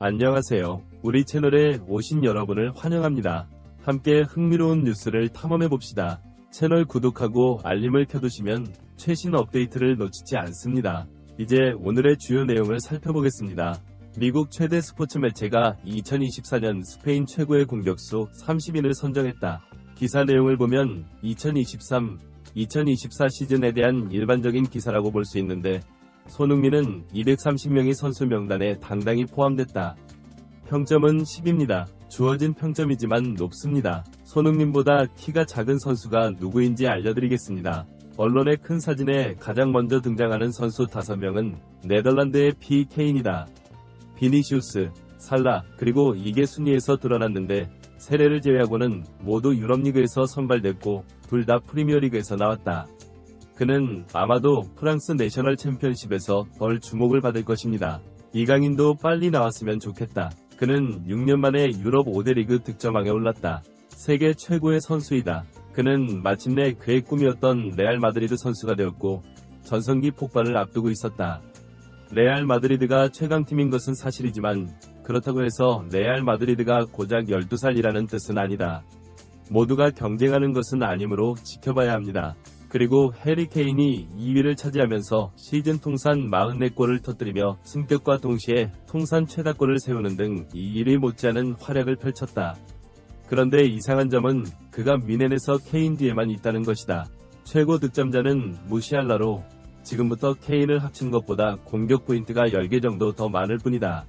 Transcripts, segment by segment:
안녕하세요. 우리 채널에 오신 여러분을 환영합니다. 함께 흥미로운 뉴스를 탐험해봅시다. 채널 구독하고 알림을 켜두시면 최신 업데이트를 놓치지 않습니다. 이제 오늘의 주요 내용을 살펴보겠습니다. 미국 최대 스포츠 매체가 2024년 스페인 최고의 공격수 30인을 선정했다. 기사 내용을 보면 2023-2024 시즌에 대한 일반적인 기사라고 볼 수 있는데 손흥민은 230명의 선수 명단에 당당히 포함됐다. 평점은 10입니다. 주어진 평점이지만 높습니다. 손흥민보다 키가 작은 선수가 누구인지 알려드리겠습니다. 언론의 큰 사진에 가장 먼저 등장하는 선수 5명은 네덜란드의 케인이다. 비니시우스, 살라, 그리고 이게 순위에서 드러났는데 세례를 제외하고는 모두 유럽리그에서 선발됐고 둘 다 프리미어리그에서 나왔다. 그는 아마도 프랑스 내셔널 챔피언십에서 덜 주목을 받을 것입니다. 이강인도 빨리 나왔으면 좋겠다. 그는 6년 만에 유럽 5대 리그 득점왕에 올랐다. 세계 최고의 선수이다. 그는 마침내 그의 꿈이었던 레알 마드리드 선수가 되었고 전성기 폭발을 앞두고 있었다. 레알 마드리드가 최강팀인 것은 사실이지만 그렇다고 해서 레알 마드리드가 고작 12살이라는 뜻은 아니다. 모두가 경쟁하는 것은 아니므로 지켜봐야 합니다. 그리고 해리 케인이 2위를 차지하면서 시즌 통산 44골을 터뜨리며 승격과 동시에 통산 최다골을 세우는 등 이 일이 못지않은 활약을 펼쳤다. 그런데 이상한 점은 그가 미넨에서 케인 뒤에만 있다는 것이다. 최고 득점자는 무시알라로 지금부터 케인을 합친 것보다 공격 포인트가 10개 정도 더 많을 뿐이다.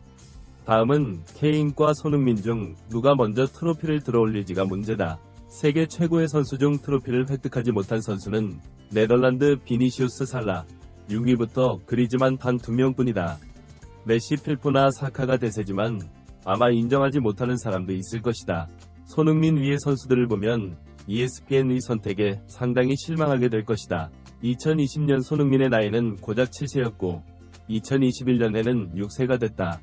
다음은 케인과 손흥민 중 누가 먼저 트로피를 들어올릴지가 문제다. 세계 최고의 선수 중 트로피를 획득하지 못한 선수는 네덜란드 비니시우스 살라, 6위부터 그리즈만 단 2명뿐이다. 메시 필포나 사카가 대세지만 아마 인정하지 못하는 사람도 있을 것이다. 손흥민 위의 선수들을 보면 ESPN의 선택에 상당히 실망하게 될 것이다. 2020년 손흥민의 나이는 고작 7세였고 2021년에는 6세가 됐다.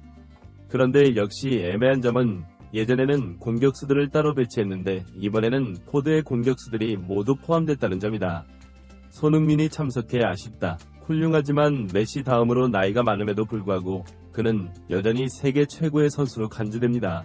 그런데 역시 애매한 점은 예전에는 공격수들을 따로 배치했는데 이번에는 포드의 공격수들이 모두 포함됐다는 점이다. 손흥민이 참석해 아쉽다. 훌륭하지만 메시 다음으로 나이가 많음에도 불구하고 그는 여전히 세계 최고의 선수로 간주됩니다.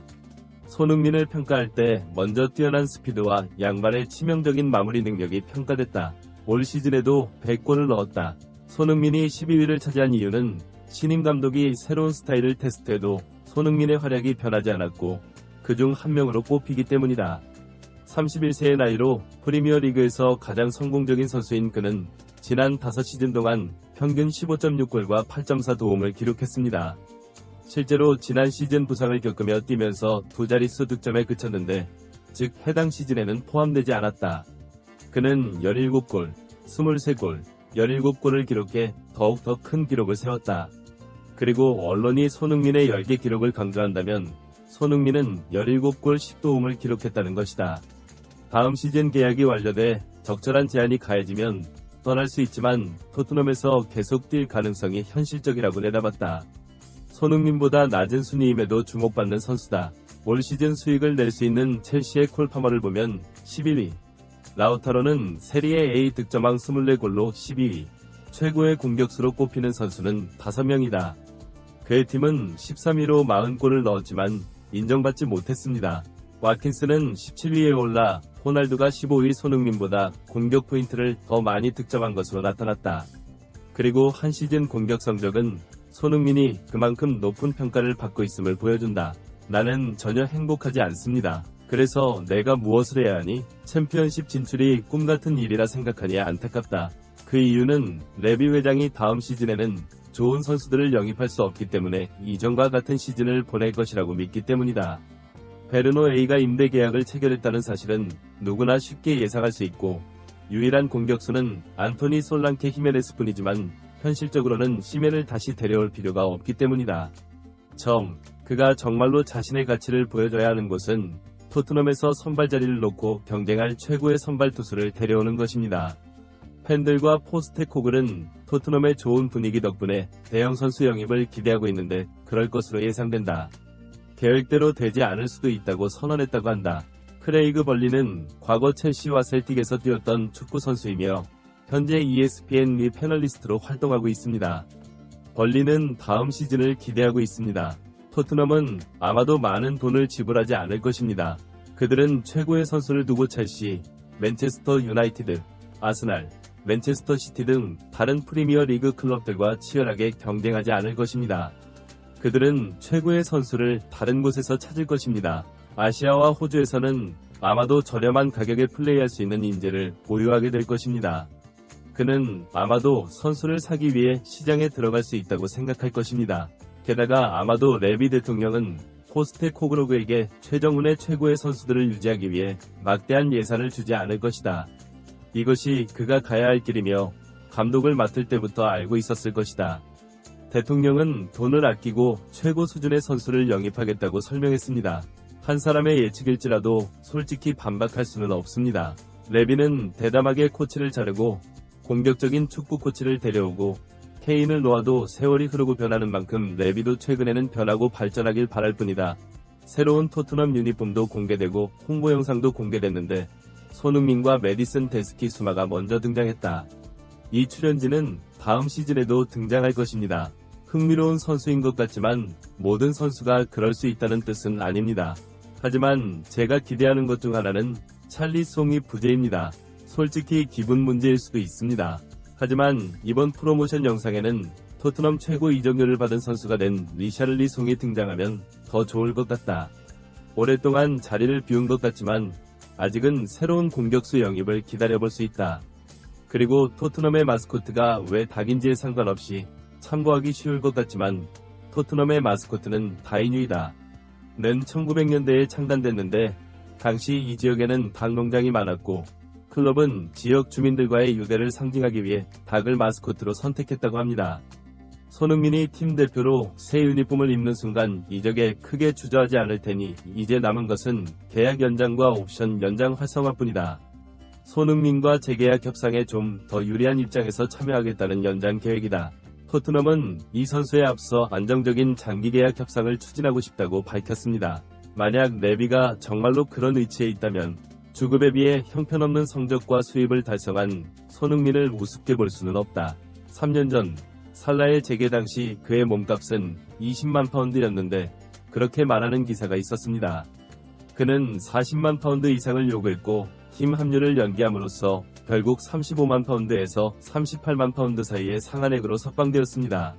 손흥민을 평가할 때 먼저 뛰어난 스피드와 양발의 치명적인 마무리 능력이 평가됐다. 올 시즌에도 100골을 넣었다. 손흥민이 12위를 차지한 이유는 신임 감독이 새로운 스타일을 테스트해도 손흥민의 활약이 변하지 않았고 그중 한 명으로 뽑히기 때문이다. 31세의 나이로 프리미어리그에서 가장 성공적인 선수인 그는 지난 5시즌 동안 평균 15.6골과 8.4 도움을 기록했습니다. 실제로 지난 시즌 부상을 겪으며 뛰면서 두 자릿수 득점에 그쳤는데 즉 해당 시즌에는 포함되지 않았다. 그는 17골, 23골, 17골을 기록해 더욱 더 큰 기록을 세웠다. 그리고 언론이 손흥민의 10개 기록을 강조한다면 손흥민은 17골 10도움을 기록했다는 것이다. 다음 시즌 계약이 완료돼 적절한 제한이 가해지면 떠날 수 있지만 토트넘에서 계속 뛸 가능성이 현실적이라고 내다봤다. 손흥민보다 낮은 순위임에도 주목받는 선수다. 올 시즌 수익을 낼 수 있는 첼시의 콜 파머를 보면 11위, 라우타로는 세리에 A 득점왕 24골로 12위, 최고의 공격수로 꼽히는 선수는 5명이다. 그의 팀은 13위로 40골을 넣었지만 인정받지 못했습니다. 와킨스는 17위에 올라 호날두가 15위 손흥민보다 공격 포인트를 더 많이 득점한 것으로 나타났다. 그리고 한 시즌 공격 성적은 손흥민이 그만큼 높은 평가를 받고 있음을 보여준다. 나는 전혀 행복하지 않습니다. 그래서 내가 무엇을 해야 하니? 챔피언십 진출이 꿈같은 일이라 생각하니 안타깝다. 그 이유는 레비 회장이 다음 시즌에는 좋은 선수들을 영입할 수 없기 때문에 이전과 같은 시즌을 보낼 것이라고 믿기 때문이다. 베르노 A가 임대 계약을 체결했다는 사실은 누구나 쉽게 예상할 수 있고 유일한 공격수는 안토니 솔랑케 히메네스뿐이지만 현실적으로는 시멘을 다시 데려올 필요가 없기 때문이다. 그가 정말로 자신의 가치를 보여줘야 하는 곳은 토트넘에서 선발 자리를 놓고 경쟁할 최고의 선발 투수를 데려오는 것입니다. 팬들과 포스테코글은 토트넘의 좋은 분위기 덕분에 대형 선수 영입을 기대하고 있는데 그럴 것으로 예상된다. 계획대로 되지 않을 수도 있다고 선언했다고 한다. 크레이그 벌리는 과거 첼시와 셀틱에서 뛰었던 축구 선수이며 현재 ESPN 미 패널리스트로 활동하고 있습니다. 벌리는 다음 시즌을 기대하고 있습니다. 토트넘은 아마도 많은 돈을 지불하지 않을 것입니다. 그들은 최고의 선수를 두고 첼시, 맨체스터 유나이티드, 아스날, 맨체스터 시티 등 다른 프리미어 리그 클럽들과 치열하게 경쟁하지 않을 것입니다. 그들은 최고의 선수를 다른 곳에서 찾을 것입니다. 아시아와 호주에서는 아마도 저렴한 가격에 플레이할 수 있는 인재를 보유하게 될 것입니다. 그는 아마도 선수를 사기 위해 시장에 들어갈 수 있다고 생각할 것입니다. 게다가 아마도 레비 대통령은 포스테코그로그에게 최정훈의 최고의 선수들을 유지하기 위해 막대한 예산을 주지 않을 것이다. 이것이 그가 가야 할 길이며 감독을 맡을 때부터 알고 있었을 것이다. 대통령은 돈을 아끼고 최고 수준의 선수를 영입하겠다고 설명했습니다. 한 사람의 예측일지라도 솔직히 반박할 수는 없습니다. 레비는 대담하게 코치를 자르고 공격적인 축구 코치를 데려오고 케인을 놓아도 세월이 흐르고 변하는 만큼 레비도 최근에는 변하고 발전하길 바랄 뿐이다. 새로운 토트넘 유니폼도 공개되고 홍보 영상도 공개됐는데 손흥민과 메디슨 데스키 수마가 먼저 등장했다. 이 출연진은 다음 시즌에도 등장할 것입니다. 흥미로운 선수인 것 같지만 모든 선수가 그럴 수 있다는 뜻은 아닙니다. 하지만 제가 기대하는 것 중 하나는 찰리 송이 부재입니다. 솔직히 기분 문제일 수도 있습니다. 하지만 이번 프로모션 영상에는 토트넘 최고 이적료를 받은 선수가 된 리샤를리 송이 등장하면 더 좋을 것 같다. 오랫동안 자리를 비운 것 같지만 아직은 새로운 공격수 영입을 기다려볼 수 있다. 그리고 토트넘의 마스코트가 왜 닭인지에 상관없이 참고하기 쉬울 것 같지만 토트넘의 마스코트는 다인유이다. 는 1900년대에 창단됐는데 당시 이 지역에는 닭 농장이 많았고 클럽은 지역 주민들과의 유대를 상징하기 위해 닭을 마스코트로 선택했다고 합니다. 손흥민이 팀 대표로 새 유니폼을 입는 순간 이적에 크게 주저하지 않을 테니 이제 남은 것은 계약 연장과 옵션 연장 활성화뿐이다. 손흥민과 재계약 협상에 좀 더 유리한 입장에서 참여하겠다는 연장 계획이다. 토트넘은 이 선수에 앞서 안정적인 장기 계약 협상을 추진하고 싶다고 밝혔습니다. 만약 레비가 정말로 그런 위치에 있다면 주급에 비해 형편없는 성적과 수입을 달성한 손흥민을 우습게 볼 수는 없다. 3년 전 살라의 재계 당시 그의 몸값은 20만 파운드였는데 그렇게 말하는 기사가 있었습니다. 그는 40만 파운드 이상을 요구했고 팀 합류를 연기함으로써 결국 35만 파운드에서 38만 파운드 사이의 상한액으로 석방되었습니다.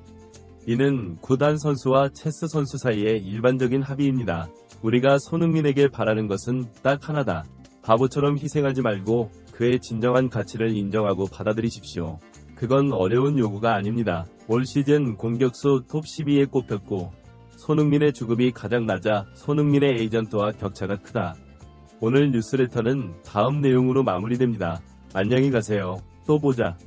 이는 구단 선수와 체스 선수 사이의 일반적인 합의입니다. 우리가 손흥민에게 바라는 것은 딱 하나다. 바보처럼 희생하지 말고 그의 진정한 가치를 인정하고 받아들이십시오. 그건 어려운 요구가 아닙니다. 올 시즌 공격수 톱 12에 꼽혔고 손흥민의 주급이 가장 낮아 손흥민의 에이전트와 격차가 크다. 오늘 뉴스레터는 다음 내용으로 마무리됩니다. 안녕히 가세요. 또 보자.